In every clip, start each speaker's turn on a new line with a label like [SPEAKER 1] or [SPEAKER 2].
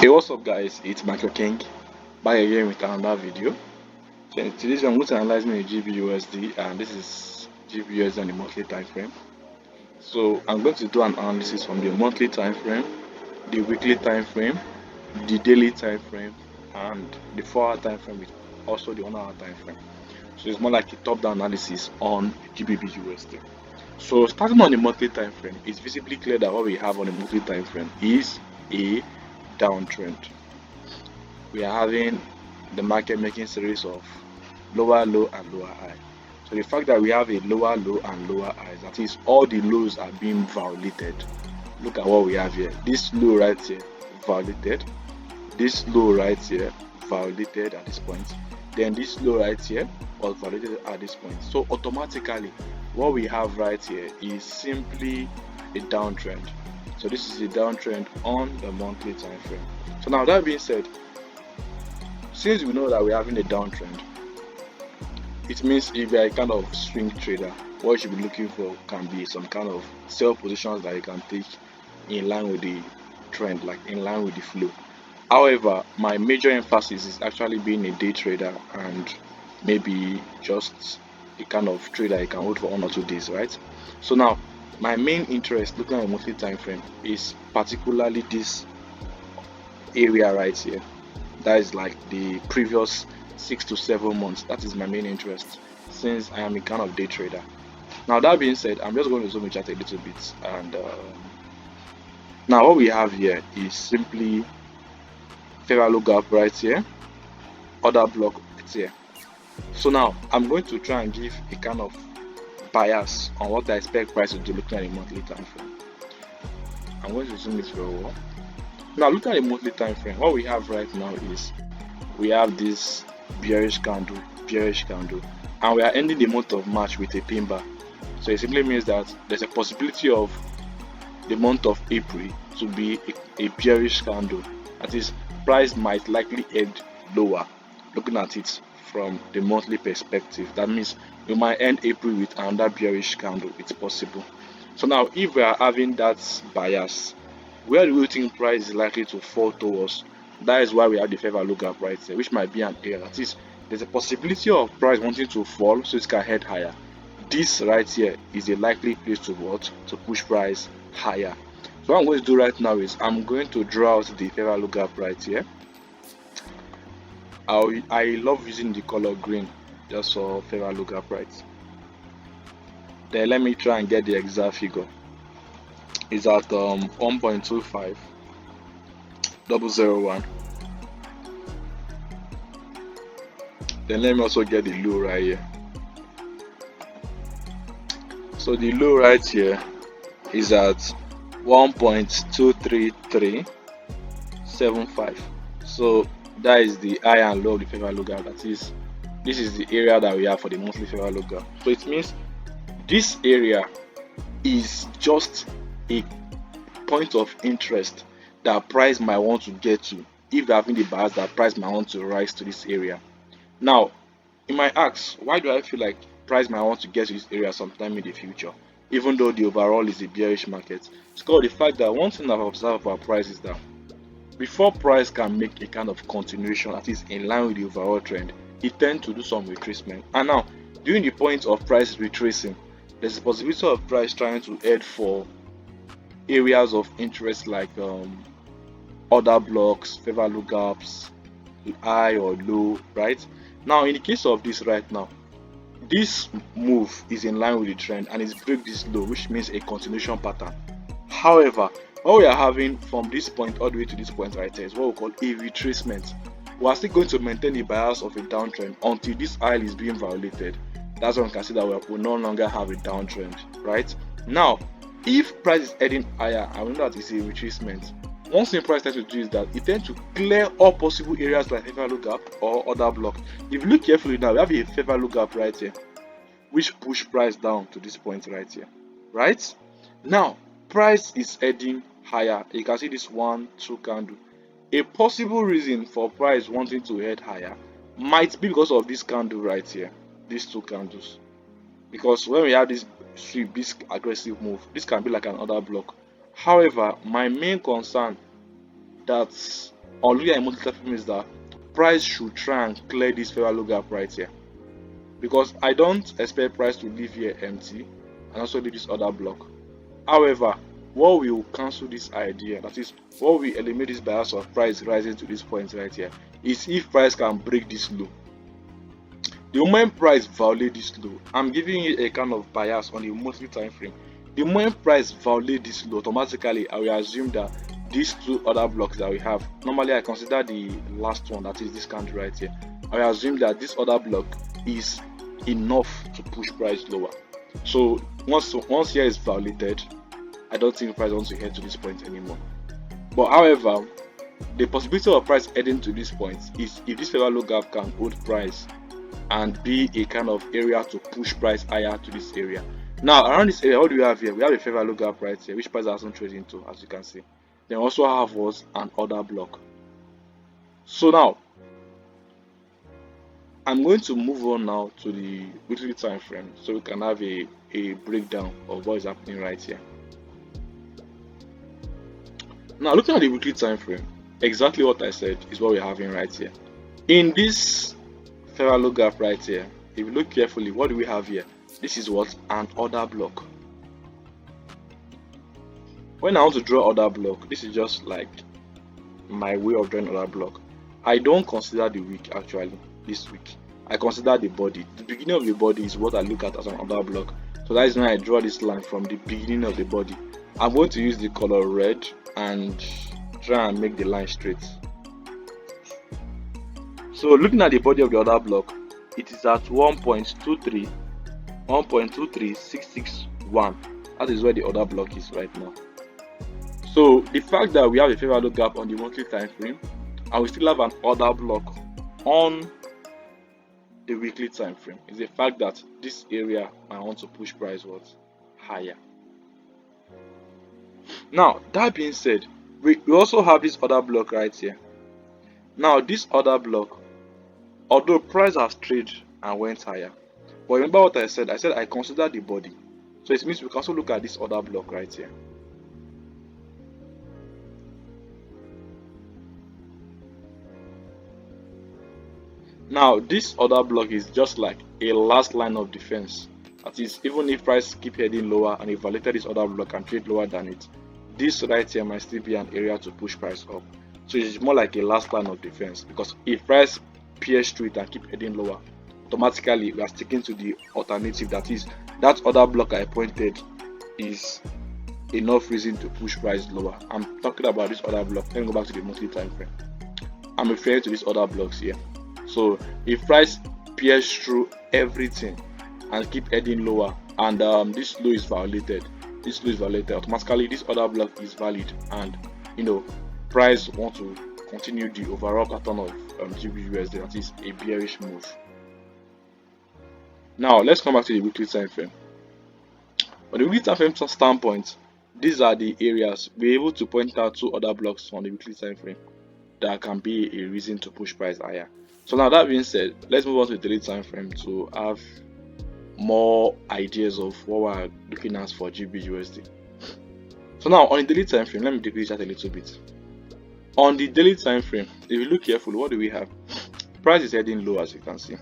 [SPEAKER 1] Hey, what's up guys, it's Michael King back again with another video. So in today's I'm going to analyze the GBUSD, and this is GBUSD on the monthly time frame. So I'm going to do an analysis from the monthly time frame, the weekly time frame, the daily time frame, and the 4-hour time frame with also the 1-hour time frame. So it's more like a top-down analysis on GBPUSD. So starting on the monthly time frame, it's visibly clear that what we have on the monthly time frame is a downtrend. We are having the market making series of lower low and lower high. So the fact that we have a lower low and lower highs, that is, all the lows are being violated. Look at what we have here. This low right here violated, this low right here violated at this point, then this low right here was violated at this point. So automatically what we have right here is simply a downtrend. So this is a downtrend on the monthly time frame. So now that being said, since we know that we're having a downtrend, it means if you're a kind of swing trader, what you should be looking for can be some kind of sell positions that you can take in line with the trend, like in line with the flow. However, my major emphasis is actually being a day trader and maybe just a kind of trader you can hold for 1 or 2 days, right? So now my main interest looking at a monthly time frame is particularly this area right here. That is like the previous 6 to 7 months. That is my main interest since I am a kind of day trader. Now that being said, I'm just going to zoom in chat a little bit, and now what we have here is simply fair value gap right here, order block right here. So now I'm going to try and give a kind of bias on what I expect price to do looking at a monthly time frame. I'm going to zoom it very well. Now looking at a monthly time frame, what we have right now is we have this bearish candle, and we are ending the month of March with a pin bar. So it simply means that there's a possibility of the month of April to be a bearish candle. That is, price might likely end lower. Looking at it from the monthly perspective, that means we might end April with another bearish candle. It's possible. So now if we are having that bias, where do we think price is likely to fall towards? That is why we have the fair value gap right there, which might be an area. That is, there's a possibility of price wanting to fall so it can head higher. This right here is a likely place to what? To push price higher. So what I'm going to do right now is I'm going to draw out the fair value gap right here. I love using the color green just for fair value gap right. Then let me try and get the exact figure. It's at 1.25001. Then let me also get the low right here. So the low right here is at 1.23375. So that is the high and low of the fair value gap. That is, this is the area that we have for the monthly fair value gap. So it means this area is just a point of interest that price might want to get to if they're having the bias that price might want to rise to this area. Now you might ask, why do I feel like price might want to get to this area sometime in the future, even though the overall is a bearish market? It's called the fact that one thing I've observed about price is that before price can make a kind of continuation that is in line with the overall trend, it tends to do some retracement. And now during the point of price retracing, there's a possibility of price trying to head for areas of interest like order blocks, fair value gaps, high or low, right? Now in the case of this right now, this move is in line with the trend and it's break this low, which means a continuation pattern. However, what we are having from this point all the way to this point right here is what we call a retracement. We are still going to maintain the bias of a downtrend until this high is being violated. That's when we can see that we no longer have a downtrend, right? Now if price is heading higher and we know that it's a retracement, one thing price tends to do is that it tends to clear all possible areas like fair value gap or other block. If you look carefully now, we have a fair value gap right here which push price down to this point right here, right? Now price is heading higher. You can see this 1-2 candle. A possible reason for price wanting to head higher might be because of this candle right here, these 2 candles, because when we have this sweep, this aggressive move, this can be like an order block. However, my main concern that on looking at monthly time frame is that price should try and clear this fair value gap right here, because I don't expect price to leave here empty and also leave this other block. However, what will cancel this idea, that is what will eliminate this bias of price rising to this point right here, is if price can break this low. The moment price violates this low, I'm giving you a kind of bias on the monthly time frame. The moment price violates this low, automatically I will assume that these two other blocks that we have, normally I consider the last one, that is this candle right here, I will assume that this other block is enough to push price lower. So once here is violated, I don't think price wants to head to this point anymore. But however, the possibility of price heading to this point is if this fair value gap can hold price and be a kind of area to push price higher to this area. Now around this area, what do we have here? We have a fair value gap right here, which price hasn't traded into, as you can see. Then also have us an order block. So now I'm going to move on now to the weekly time frame so we can have a breakdown of what is happening right here. Now looking at the weekly time frame, exactly what I said is what we're having right here. In this fair value gap right here, if you look carefully, what do we have here? This is what? An order block. When I want to draw order block, this is just like my way of drawing order block. I don't consider the wick actually this week. I consider the body. The beginning of the body is what I look at as an order block. So that is when I draw this line from the beginning of the body. I'm going to use the color red and try and make the line straight. So looking at the body of the order block, it is at 1.23661. That is where the order block is right now. So the fact that we have a fair value gap on the monthly time frame and we still have an order block on the weekly time frame is the fact that this area I want to push price was higher. Now that being said, we also have this other block right here. Now this other block, although price has traded and went higher, but remember what I said I consider the body, so it means we can also look at this other block right here. Now this other block is just like a last line of defense. That is, even if price keep heading lower and it violated this other block and trade lower than it, this right here might still be an area to push price up. So it's more like a last line of defense, because if price pierce through it and keep heading lower, automatically we are sticking to the alternative, that is that other block I pointed is enough reason to push price lower. I'm talking about this other block. Let me go back to the monthly time frame. I'm referring to these other blocks here. So if price pierce through everything and keep heading lower and this low is violated, automatically this other block is valid, and price want to continue the overall pattern of GBPUSD, that is a bearish move. Now let's come back to the weekly time frame. On the weekly time frame standpoint, these are the areas we're able to point out two other blocks on the weekly time frame that can be a reason to push price higher. So now that being said, let's move on to the daily time frame to have more ideas of what we're looking at for GBPUSD. So now on the daily time frame, let me decrease that a little bit. On the daily time frame, if you look carefully, what do we have? Price is heading low, as you can see.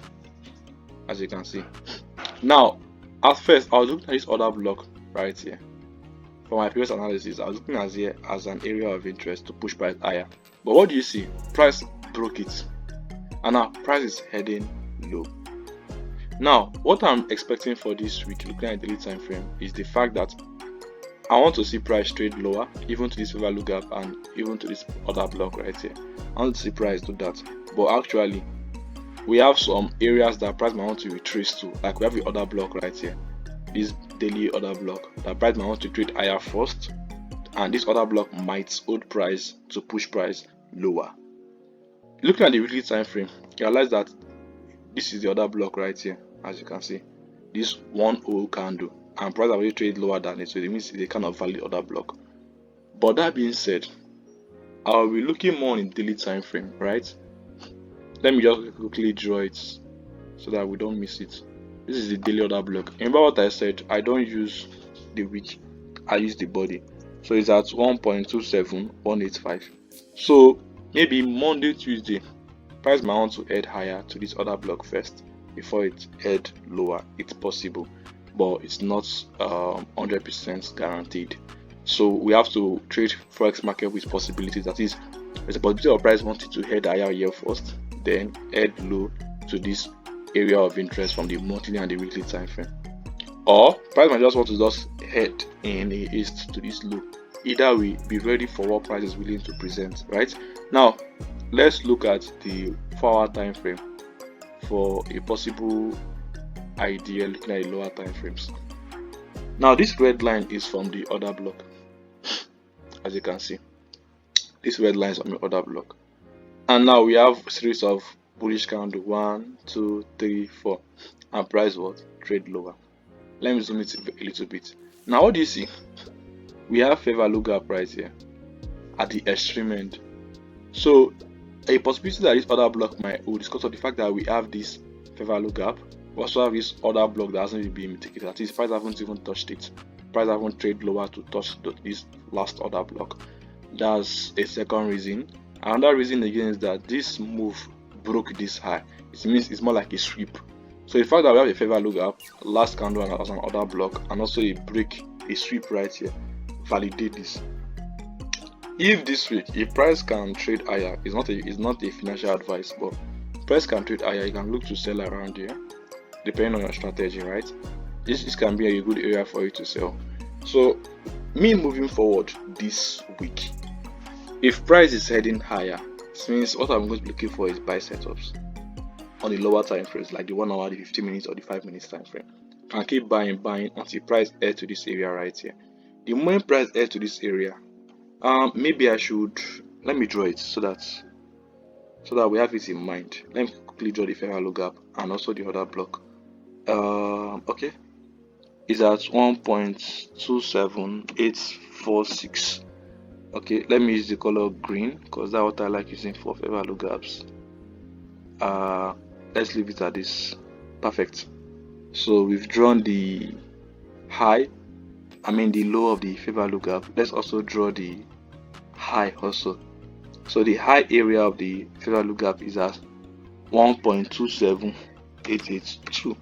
[SPEAKER 1] Now, at first, I was looking at this other block right here. For my previous analysis, I was looking at here as an area of interest to push price higher. But what do you see? Price broke it, and now price is heading low. Now, what I'm expecting for this week, looking at the daily time frame, is the fact that I want to see price trade lower, even to this value gap and even to this other block right here. I want to see price do that. But actually, we have some areas that price might want to retrace to, like we have the other block right here, this daily order block, that price might want to trade higher first, and this other block might hold price to push price lower. Looking at the weekly time frame, you realize that this is the other block right here, as you can see, this one whole candle, and price already trade lower than it, so it means it's a kind of valid order block. But that being said, I'll be looking more in daily time frame, right? Let me just quickly draw it so that we don't miss it. This is the daily order block. Remember what I said, I don't use the wick, I use the body. So it's at 1.27185. So maybe Monday, Tuesday, price might want to head higher to this other block first before it head lower. It's possible, but it's not 100% guaranteed. So we have to trade forex market with possibilities. That is, there's a possibility of price wanting to head higher here first, then head low to this area of interest from the monthly and the weekly time frame, or price might just want to just head in the east to this low. Either way, be ready for what price is willing to present. Right now, let's look at the 4-hour time frame for a possible idea looking at the lower time frames. Now this red line is from the order block. As you can see, this red line is from the order block, and now we have a series of bullish candle 1, 2, 3, 4, and price what trade lower. Let me zoom it a little bit. Now what do you see? We have fair value gap right here at the extreme end. So a possibility that this other block might hold is because of the fact that we have this fair value gap. We also have this other block that hasn't been mitigated. That is, price haven't even touched it. Price haven't traded lower to touch this last order block. That's a second reason. Another reason again is that this move broke this high. It means it's more like a sweep. So the fact that we have a fair value gap, last candle as an order block, and also a break, a sweep right here, validate this. If this week, if price can trade higher, it's not a financial advice, but price can trade higher, you can look to sell around here, depending on your strategy, right? This can be a good area for you to sell. So me moving forward this week, if price is heading higher, it means what I'm going to be looking for is buy setups on the lower time frames, like the 1 hour, the 15 minutes, or the 5 minutes time frame. And keep buying until price head to this area right here. The moment price head to this area, maybe I should, let me draw it so that we have it in mind. Let me quickly draw the fair value gap and also the other block. Okay, is at 1.27846. okay, let me use the color green because that's what I like using for fair value gaps. Let's leave it at this. Perfect. So we've drawn the high, the low of the fair value gap. Let's also draw the high also. So the high area of the fair value gap is at 1.27882.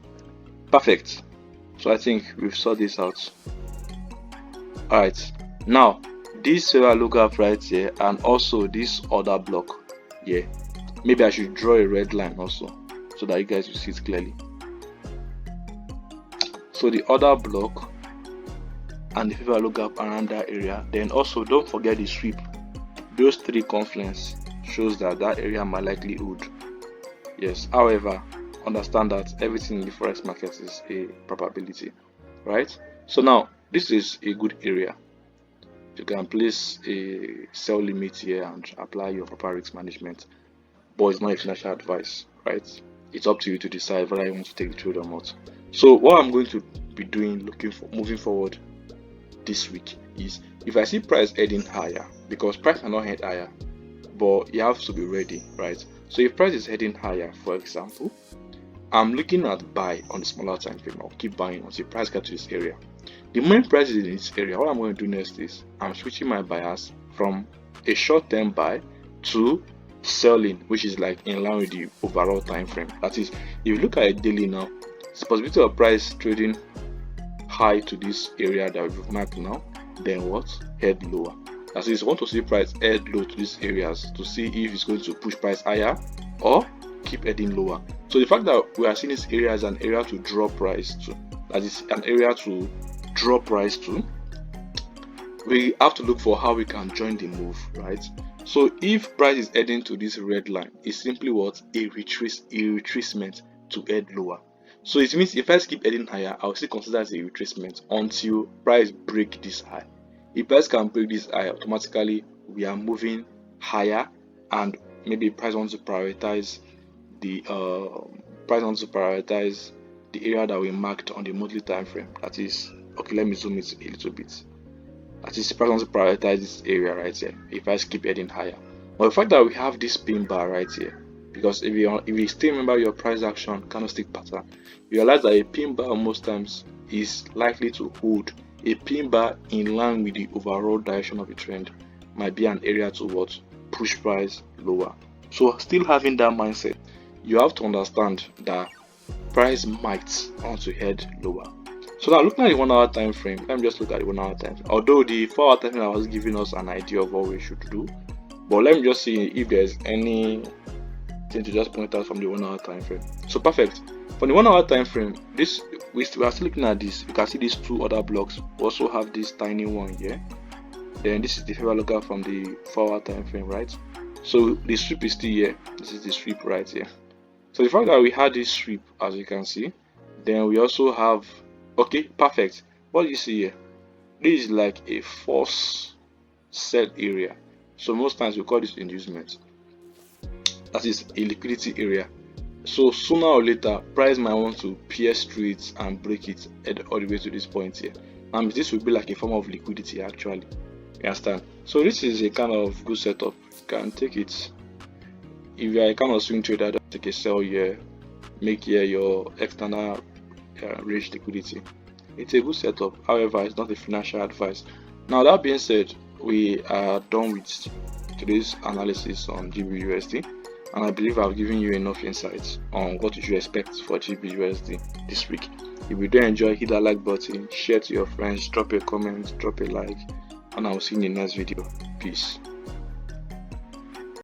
[SPEAKER 1] Perfect. So I think we've sorted this out. Alright, now this fair value gap right here and also this other block here, maybe I should draw a red line also so that you guys will see it clearly. So the other block and the fair value gap around that area, then also don't forget the sweep. Those three confluence shows that area might likely hold. Yes, however, understand that everything in the forex market is a probability, right? So now this is a good area. You can place a sell limit here and apply your proper risk management, but it's not a financial advice, right? It's up to you to decide whether you want to take the trade or not. So what I'm going to be doing moving forward this week is, if I see price heading higher, because price cannot head higher, but you have to be ready, right? So if price is heading higher, for example, I'm looking at buy on the smaller time frame. I'll keep buying until price gets to this area. The moment price is in this area, what I'm going to do next is I'm switching my bias from a short-term buy to selling, which is like in line with the overall time frame. That is, if you look at it daily now, it's the possibility of price trading high to this area that we've marked now, then what? Head lower. That is, you want to see price head low to these areas to see if it's going to push price higher or keep heading lower. So the fact that we are seeing this area as an area to draw price to, that is an area to draw price to, we have to look for how we can join the move, right? So if price is heading to this red line, it's simply what? A retracement to head lower. So it means if price keep heading higher, I'll still consider as a retracement until price break this high. If price can break this high, automatically we are moving higher, and maybe price wants to prioritize the area that we marked on the monthly time frame. That is, okay, let me zoom it a little bit. That is, price wants to prioritize this area right here if price keep heading higher. But the fact that we have this pin bar right here, because if you still remember your price action candlestick pattern, you realize that a pin bar most times is likely to hold. A pin bar in line with the overall direction of the trend might be an area to what? push price lower. So still having that mindset, you have to understand that price might want to head lower. So now looking at the 1 hour time frame, let me just look at the 1 hour time frame. Although the 4 hour time frame was giving us an idea of what we should do, but let me just see if there's anything to just point out from the 1 hour time frame. So perfect. For the 1 hour time frame, this we are still looking at this. You can see these two other blocks. We also have this tiny one here. Then this is the favorite lookup from the 4 hour time frame, right? So the sweep is still here. This is the sweep right here. So the fact that we had this sweep, as you can see, then we also have, okay, perfect. What do you see here? This is like a false set area. So most times we call this inducement. That is a liquidity area. So sooner or later, price might want to pierce through it and break it all the way to this point here. And this will be like a form of liquidity actually. You understand? So this is a kind of good setup. You can take it. If you are a kind of swing trader, just take a sell here, make here your external range liquidity. It's a good setup. However, it's not a financial advice. Now that being said, we are done with today's analysis on GBPUSD, and I believe I've given you enough insights on what you should expect for GBPUSD this week. If you do enjoy, hit that like button, share to your friends, drop a comment, drop a like, and I will see you in the next video. Peace.